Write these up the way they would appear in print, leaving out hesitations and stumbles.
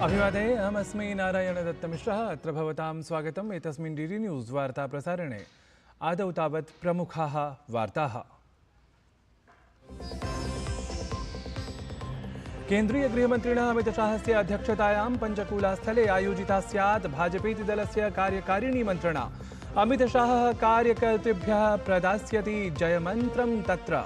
अभिवादये, अहमस्मि नारायणदत्तमिश्रः। अत्र भवतां स्वागतम् एतस्मिन् डीडी न्यूज़ वार्ताप्रसारणे। आदौ तावत् प्रमुखाः वार्ताः। केन्द्रीयगृहमन्त्रिणः अमितशाहस्य अध्यक्षतायां पञ्चकूलास्थले आयोजिता स्यात् भाजपेति दलस्य कार्यकारिणी मन्त्रणा। अमितशाहः कार्यकर्तृभ्यः प्रदास्यति जयमन्त्रं तत्र।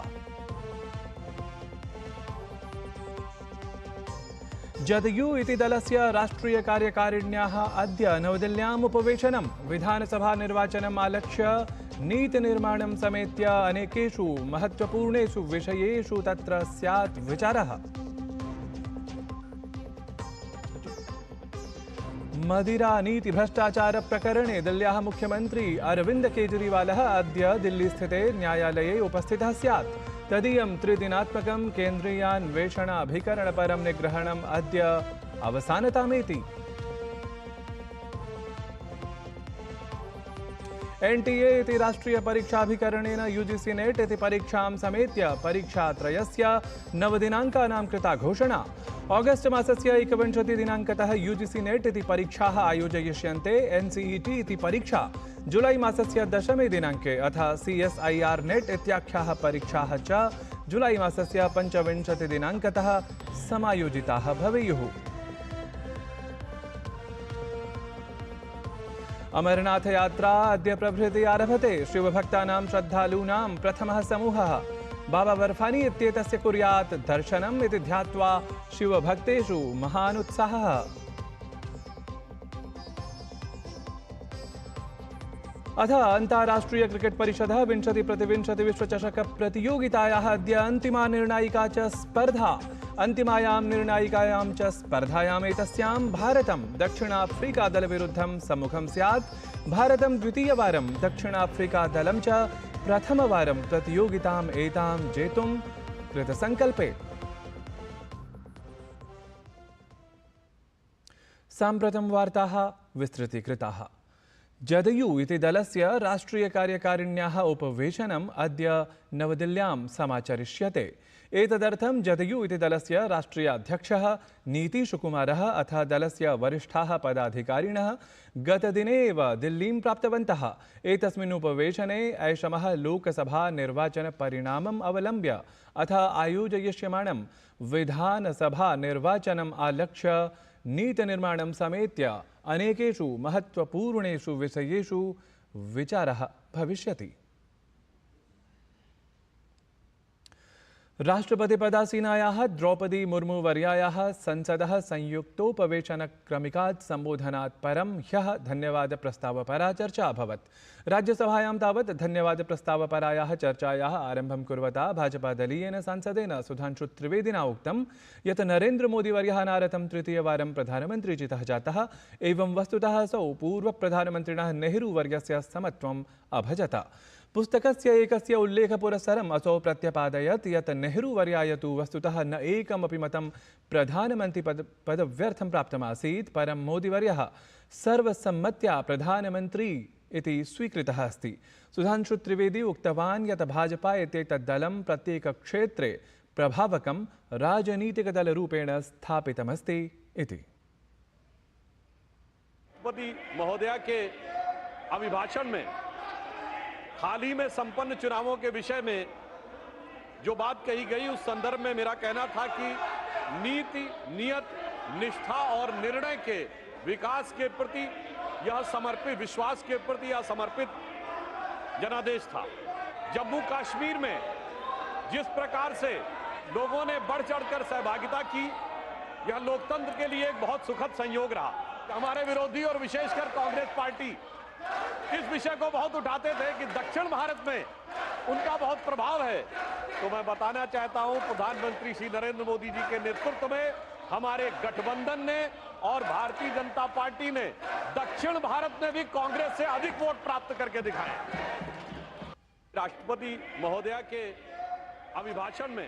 जदयू इति दलस्य राष्ट्रियकार्यकारिण्याः अद्य नवदिल्ल्याम् उपवेशनम्। विधानसभा निर्वाचनम् आलक्ष्य नीतिनिर्माणं समेत्य अनेकेषु महत्त्वपूर्णेषु विषयेषु तत्र स्यात् विचारः। मदिरा नीति भ्रष्टाचार प्रकरणे दिल्ल्याः मुख्यमन्त्री अरविन्द केजरीवालः अद्य दिल्लीस्थिते न्यायालये उपस्थितः स्यात्। तदीयं त्रिदिनात्मकं केन्द्रीयान्वेषणाभिकरणपरं निग्रहणम् अद्य अवसानतामेति। एनटीए इति राष्ट्रियपरीक्षाभिकरणेन यूजीसी नेट इति परीक्षां समेत्य परीक्षात्रयस्य नवदिनाङ्कानां कृता घोषणा। ऑगस्ट मासस्य 21 दिनाङ्कतः यूजीसी नेट इति परीक्षाः आयोजयिष्यन्ते। एनसीईटी इति परीक्षा जुलै मासस्य 10 दिनाङ्के अथ सीएसआईआर नेट इत्याख्याः परीक्षाः च जुलै मासस्य 25 दिनाङ्कतः समायोजिताः भवेयुः। अमरनाथ यात्रा अद्य प्रभृति आरभते। शिवभक्तानां श्रद्धालूनां प्रथमः समूहः बाबा बर्फानी इत्येतस्य कुर्यात् दर्शनम् इति ध्यात्वा शिवभक्तेषु महान् उत्साहः। अथ अन्ताराष्ट्रिय क्रिकेट परिषदः 20x20 विश्वचषक प्रतियोगितायाः अद्य अन्तिमा निर्णायिका च स्पर्धा। अन्तिमायां निर्णायिकायां च स्पर्धायाम् एतस्यां भारतं दक्षिणाफ्रीकादलविरुद्धं सम्मुखं स्यात्। भारतं द्वितीयवारं दक्षिणाफ्रीकादलं च प्रथमवारं प्रतियोगिताम् एतां जेतुं कृतसङ्कल्पे। साम्प्रतं वार्ताः विस्तृतीकृताः। जदयू इति दलस्य राष्ट्रियकार्यकारिण्याः उपवेशनम् अद्य नवदिल्ल्यां समाचरिष्यते। एतदर्थं जदयू इति दलस्य राष्ट्रियाध्यक्षः नीतीशकुमारः अथ दलस्य वरिष्ठाः पदाधिकारिणः गतदिने एव दिल्लीं प्राप्तवन्तः। एतस्मिन् उपवेशने ऐषमः लोकसभा निर्वाचनपरिणामम् अवलम्ब्य अथ आयोजयिष्यमाणं विधानसभा निर्वाचनम् आलक्ष्य नीतिनिर्माणं समेत्य अनेकेषु महत्त्वपूर्णेषु विषयेषु विचारः भविष्यति। राष्ट्रपतिपदासीनायाः द्रौपदी मुर्मुवर्यायाः संसदः संयुक्तोपवेशनक्रमिकात् सम्बोधनात् परं ह्यः धन्यवादप्रस्तावपरा चर्चा अभवत्। राज्यसभायां तावत् धन्यवादप्रस्तावपरायाः चर्चायाः आरम्भं कुर्वता भाजपादलीयेन सांसदेन सुधांशु त्रिवेदिना उक्तं यत् नरेन्द्रमोदीवर्यः नारतं तृतीयवारं प्रधानमन्त्री चितः जातः। एवं वस्तुतः असौ पूर्वप्रधानमन्त्रिणः नेहरूवर्यस्य समत्वम् अभजत। पुस्तकस्य एकस्य उल्लेखपुरस्सरम् असौ प्रत्यपादयत् यत् नेहरूवर्याय तु वस्तुतः न एकमपि मतं प्रधानमन्त्रिपदव्यर्थं प्राप्तमासीत्, परं मोदीवर्यः सर्वसम्मत्या प्रधानमन्त्री इति स्वीकृतः अस्ति। सुधांशु त्रिवेदी उक्तवान् यत् भाजपा इत्येतत् दलं प्रत्येकक्षेत्रे प्रभावकं राजनीतिकदलरूपेण स्थापितमस्ति इति। राष्ट्रपति महोदया के अभिभाषण में हाल ही में संपन्न चुनावों के विषय में जो बात कही गई उस संदर्भ में मेरा कहना था कि नीति, नियत, निष्ठा और निर्णय के विकास के प्रति यह समर्पित, विश्वास के प्रति यह समर्पित जनादेश था। जम्मू कश्मीर में जिस प्रकार से लोगों ने बढ़ चढ़कर सहभागिता की, यह लोकतंत्र के लिए एक बहुत सुखद संयोग रहा। हमारे विरोधी और विशेषकर कांग्रेस पार्टी इस विषय को बहुत उठाते थे कि दक्षिण भारत में उनका बहुत प्रभाव है। तो मैं बताना चाहता हूं, प्रधानमंत्री श्री नरेंद्र मोदी जी के नेतृत्व में हमारे गठबंधन ने और भारतीय जनता पार्टी ने दक्षिण भारत में भी कांग्रेस से अधिक वोट प्राप्त करके दिखाए। राष्ट्रपति महोदया के अभिभाषण में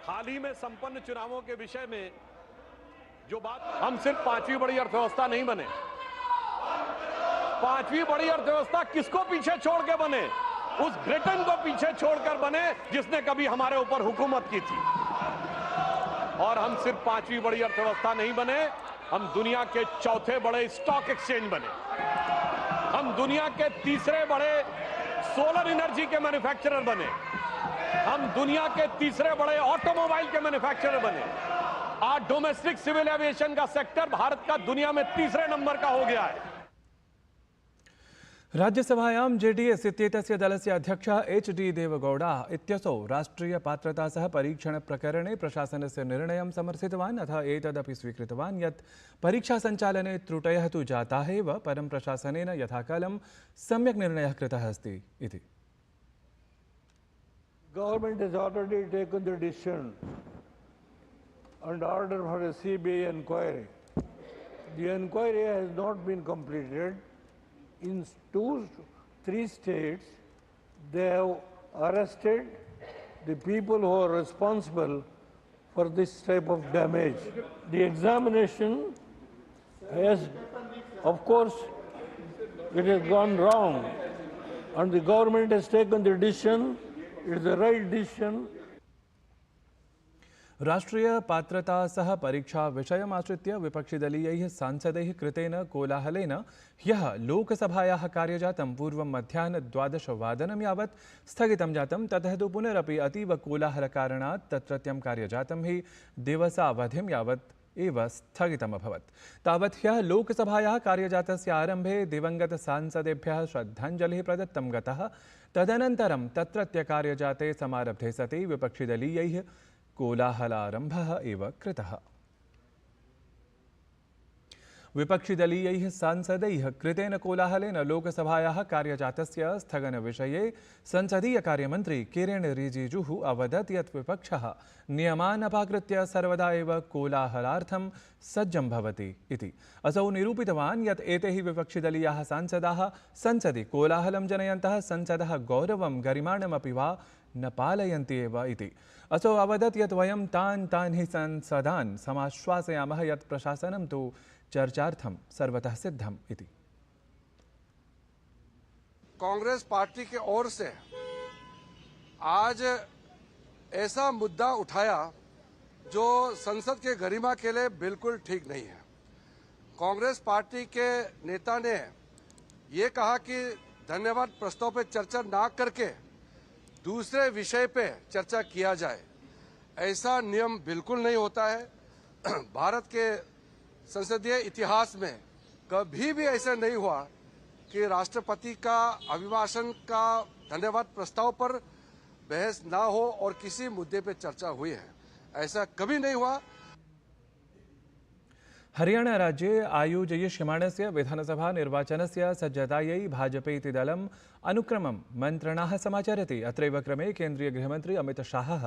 हाल ही में संपन्न चुनावों के विषय में जो बात, हम सिर्फ पांचवी बड़ी अर्थव्यवस्था नहीं बने। पांचवी बड़ी अर्थव्यवस्था किसको पीछे छोड़ के बने? उस ब्रिटेन को पीछे छोड़कर बने जिसने कभी हमारे ऊपर हुकूमत की थी। और हम सिर्फ पांचवी बड़ी अर्थव्यवस्था नहीं बने, हम दुनिया के चौथे बड़े स्टॉक एक्सचेंज बने। हम दुनिया के तीसरे बड़े सोलर एनर्जी के मैन्युफैक्चरर बने। हम दुनिया के तीसरे बड़े ऑटोमोबाइल के मैन्युफैक्चरर बने। आज डोमेस्टिक सिविल एविएशन का सेक्टर भारत का दुनिया में तीसरे नंबर का हो गया है। राज्यसभायां जेडीएस इत्येतस्य दलस्य अध्यक्षः एच.डी. देवगौडा इत्यसौ राष्ट्रियपात्रतासह परीक्षणप्रकरणे प्रशासनस्य निर्णयं समर्थितवान्। अथ एतदपि स्वीकृतवान् यत् परीक्षासञ्चालने त्रुटयः तु जाताः एव, परं प्रशासनेन यथाकालं सम्यक् निर्णयः कृतः अस्ति इति। Government has already taken the decision and order for a CBI inquiry. The inquiry has not been completed. In 3 states, they have arrested the people who are responsible for this type of damage. The examination has, of course, it has gone wrong, and the government has taken the decision. It is the right decision. राष्ट्रीय पात्रतासह परीक्षा विषयमाश्रित्य विपक्षिदलीयैः सांसदैः कृतेन कोलाहलेन ह्यः लोकसभायाः कार्यजातं पूर्वं मध्याह्न 12 यावत् स्थगितं जातं। ततः तु पुनरपि अतीव कोलाहलकारणात् तत्रत्यं कार्यजातं हि दिवसावधिं यावत् एव स्थगितम् अभवत्। तावत् ह्यः लोकसभायाः कार्यजातस्य आरम्भे दिवङ्गतसांसदेभ्यः श्रद्धाञ्जलिः प्रदत्तं गतः। तदनन्तरं तत्रत्य कार्यजाते समारब्धे सति विपक्षिदलीयैः कोलाहलारम्भः एव कृतः। विपक्षिदलीयैः सांसदैः कृतेन कोलाहलेन लोकसभायाः कार्यजातस्य स्थगनविषये संसदीयकार्यमन्त्री किरेन रिजिजुः अवदत् यत् विपक्षः नियमान् अपाकृत्य सर्वदा एव कोलाहलार्थं सज्जं भवति इति। असौ निरूपितवान् यत् एते हि विपक्षिदलीयाः सांसदाः संसदि कोलाहलं जनयन्तः संसदः गौरवं गरिमाणमपि वा न पालयन्ति एव इति। असौ अवदत् यत् वयं तान् हि सांसदान् समाश्वासयामः यत् प्रशासनं तु चर्चार्थं सर्वतः सिद्धम् इति। कांग्रेस पार्टी के ओर से आज ऐसा मुद्दा उठाया जो संसद के गरिमा के लिए बिल्कुल ठीक नहीं है। कांग्रेस पार्टी के नेता ने ये कहा कि धन्यवाद प्रस्ताव पर चर्चा ना करके दूसरे विषय पे चर्चा किया जाए। ऐसा नियम बिल्कुल नहीं होता है। भारत के संसदीय इतिहास में कभी भी ऐसा नहीं हुआ कि राष्ट्रपति का अभिभाषण का धन्यवाद प्रस्ताव पर बहस ना हो और किसी मुद्दे पे चर्चा हुई है। ऐसा कभी नहीं हुआ। हरियाणा राज्ये आयोजयिष्यमाणस्य विधानसभा निर्वाचनस्य सज्जतायै भाजपेति दलम् अनुक्रमं मन्त्रणाः समाचरति। अत्रैव क्रमे केन्द्रीय गृहमन्त्री अमित शाहः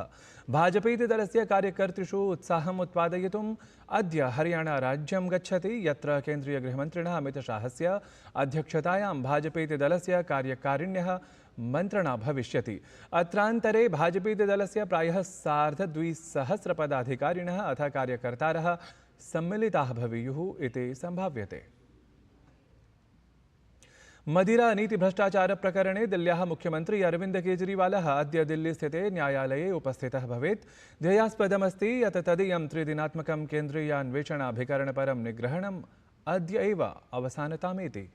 भाजपेति दलस्य कार्यकर्तृषु उत्साहम् उत्पादयितुम् अद्य हरियाणा राज्यं गच्छति, यत्र केन्द्रीय गृहमन्त्रिणः अमित शाहस्य अध्यक्षतायां भाजपेति दलस्य कार्यकारिण्यः मन्त्रणा भविष्यति। अत्रान्तरे भाजपेति दलस्य प्रायः 250 पदाधिकारिणः अथ कार्यकर्तारः सम्मिलिताः भवेयुः इति सम्भाव्यते। मदिरा नीति भ्रष्टाचार प्रकरणे दिल्ल्याः मुख्यमन्त्री अरविन्द केजरीवालः अद्य दिल्लीस्थिते न्यायालये उपस्थितः भवेत्। ध्येयास्पदमस्ति यत् तदीयं 3 दिनात्मकं केन्द्रीयान्वेषणाभिकरणपरं निग्रहणम् अद्य एव अवसानतामेति।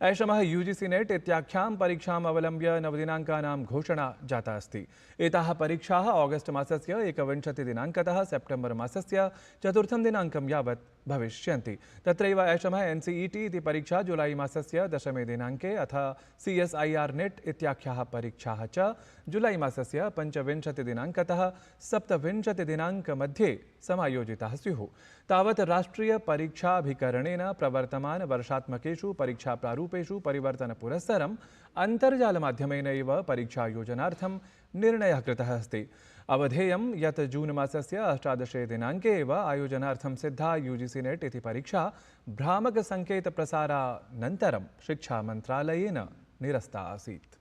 ऐषमः यूजीसी नेट इत्याख्यां परीक्षाम् अवलम्ब्य नवदिनाङ्कानां घोषणा जाता अस्ति। एताः परीक्षाः ऑगस्ट मासस्य 21 दिनाङ्कतः सेप्टेम्बर् मासस्य 4 दिनाङ्कं यावत् भविष्यन्ति। तत्रैव ऐषमः NCET इति परीक्षा जुलै मासस्य 10 दिनाङ्के अथ CSIR नेट इत्याख्याः परीक्षाः च जुलै मासस्य 25 दिनाङ्कतः 27 दिनाङ्कमध्ये समायोजिताः स्युः। तावत् राष्ट्रीय परीक्षाभिकरणेन प्रवर्तमान वर्षात्मकेषु परीक्षाप्रारूपेषु परिवर्तनपुरस्सरम् अन्तर्जालमाध्यमेन एव परीक्षायोजनार्थं निर्णयः कृतः अस्ति। अवधेयं यत् जून मासस्य 18 दिनाङ्के एव आयोजनार्थं सिद्धा UGC नेट इति परीक्षा भ्रामकसङ्केतप्रसारानन्तरं शिक्षामन्त्रालयेन निरस्ता आसीत्।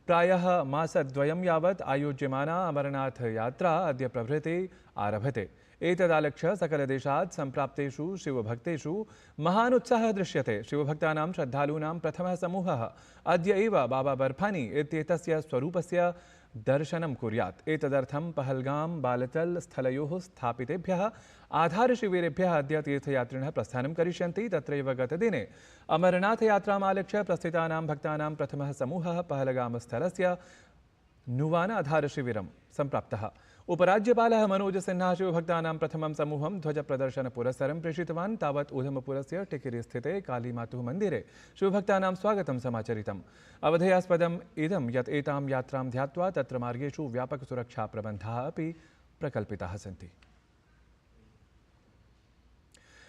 प्रायः मासद्वयं यावत् आयोज्यमाना अमरनाथ यात्रा अद्य प्रभृति आरभते। एतदालक्ष्य सकलदेशात् सम्प्राप्तेषु शिवभक्तेषु महान् उत्साहः दृश्यते। शिवभक्तानां श्रद्धालूनां प्रथमः समूहः अद्य एव बाबा बर्फानी इत्येतस्य स्वरूपस्य दर्शनं कुर्यात्। एतदर्थं पहलगाम बालतल स्थलयोः स्थापितेभ्यः आधारशिबिरेभ्यः अद्य तीर्थयात्रिणः प्रस्थानं करिष्यन्ति। तत्रैव गतदिने अमरनाथयात्रामालक्ष्य प्रस्थितानां भक्तानां प्रथमः समूहः पहलगामस्थलस्य नुवान आधारशिबिरं सम्प्राप्तः। उपराज्यपालः मनोज सिन्हा शिवभक्तानां प्रथमं समूहं ध्वजप्रदर्शनपुरस्सरं प्रेषितवान्। तावत् उधमपुरस्य टिकिरी स्थिते कालीमातुः मन्दिरे शिवभक्तानां स्वागतं समाचरितम्। अवधेयास्पदम् इदं यत् एतां यात्रां ध्यात्वा तत्र मार्गेषु व्यापकसुरक्षाप्रबन्धाः अपि प्रकल्पिताः सन्ति।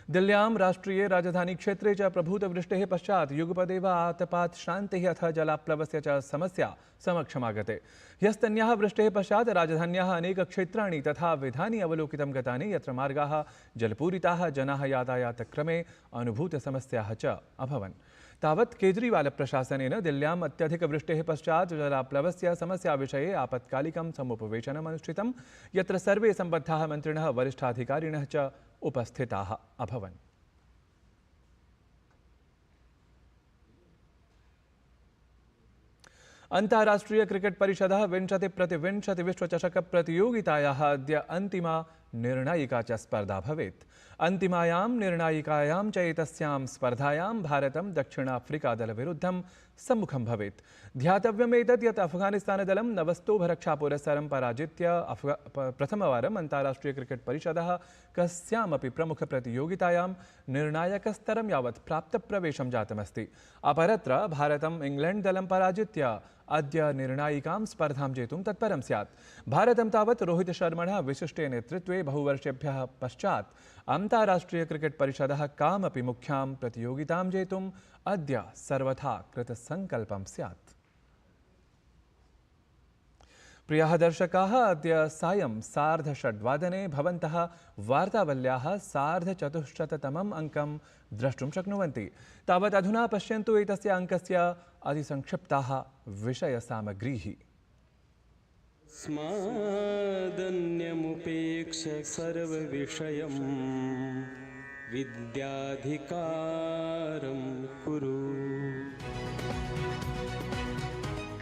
दिल्ल्यां राष्ट्रीय राजधानी क्षेत्रे च प्रभूतवृष्टेः पश्चात् युगपदेव आतपात् श्रान्तिः अथ जलाप्लवस्य च समस्या समक्षमागते। ह्यस्तन्याः वृष्टेः पश्चात् राजधान्याः अनेकक्षेत्राणि तथा विधानि अवलोकितं गतानि, यत्र मार्गाः जलपूरिताः, जनाः यातायातक्रमे अनुभूतसमस्याः च अभवन्। तावत् केजरीवाल प्रशासनेन दिल्ल्याम् अत्यधिकवृष्टेः पश्चात् जलाप्लवस्य समस्याविषये आपत्कालिकं समुपवेशनम् अनुष्ठितं, यत्र सर्वे सम्बद्धाः मन्त्रिणः वरिष्ठाधिकारिणः च उपस्थिताः अभवन्। अन्ताराष्ट्रीय क्रिकेट परिषदः 20x20 विश्वचषक प्रतियोगितायाः अद्य अन्तिमा निर्णायिका च स्पर्धा भवेत्। अन्तिमायां निर्णायिकायां च एतस्यां स्पर्धायां भारतं दक्षिणाफ्रिकादलविरुद्धं सम्मुखं भवेत्। ध्यातव्यमेतत् यत् अफगानिस्तानदलं 9 पराजित्य प्रथमवारम् अन्ताराष्ट्रीय क्रिकेट परिषदः कस्यामपि प्रमुखप्रतियोगितायां निर्णायकस्तरं यावत् प्राप्तप्रवेशं जातमस्ति। अपरत्र भारतम् इंग्लैण्ड् दलं पराजित्य अद्य निर्णायिकां स्पर्धां जेतुं तत्परं स्यात्। भारतं तावत् रोहित शर्मणः विशिष्टे नेतृत्वे बहुवर्षेभ्यः पश्चात् अन्ताराष्ट्रीय क्रिकेट परिषदः कामपि मुख्यां प्रतियोगितां जेतुम् अद्य सर्वथा कृतसङ्कल्पं स्यात्। प्रियाः दर्शकाः, अद्य सायं 6:30 भवन्तः वार्तावल्याः 4:30तमम् अङ्कं द्रष्टुं शक्नुवन्ति। तावत् अधुना पश्यन्तु एतस्य अङ्कस्य अतिसंक्षिप्ताः विषयसामग्रीः। स्मादन्यमुपेक्ष सर्वविषयं विद्याधिकारं कुरु।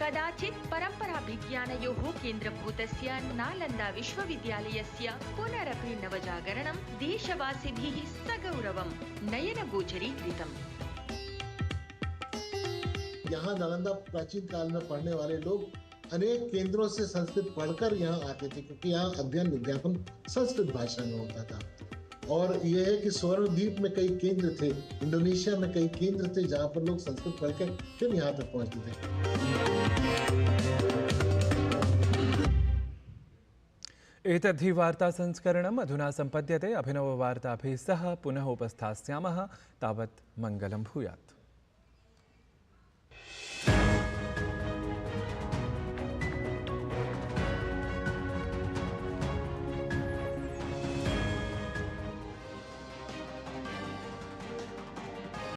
कदाचित् परम्पराभिज्ञानयोः केन्द्रभूतस्य नालन्दा विश्वविद्यालयस्य पुनरपि नवजागरणं देशवासिभिः सगौरवं नयनगोचरीकृतम्। यहाँ नालंदा प्राचीन काल में पढ़ने वाले लोग अनेक केंद्रों से संस्कृत पढ़कर यहाँ आते थे, क्योंकि यहाँ अध्ययन विज्ञापन संस्कृत भाषा में होता था। और यह है कि स्वर्णद्वीप में कई केंद्र थे, इंडोनेशिया में कई केंद्र थे जहाँ पर लोग संस्कृत पढ़कर फिर यहाँ तक पहुँचते थे। एतद्धि वार्तासंस्करणम् अधुना सम्पद्यते। अभिनववार्ताभिः सह पुनः उपस्थास्यामः। तावत् मङ्गलं भूयात्।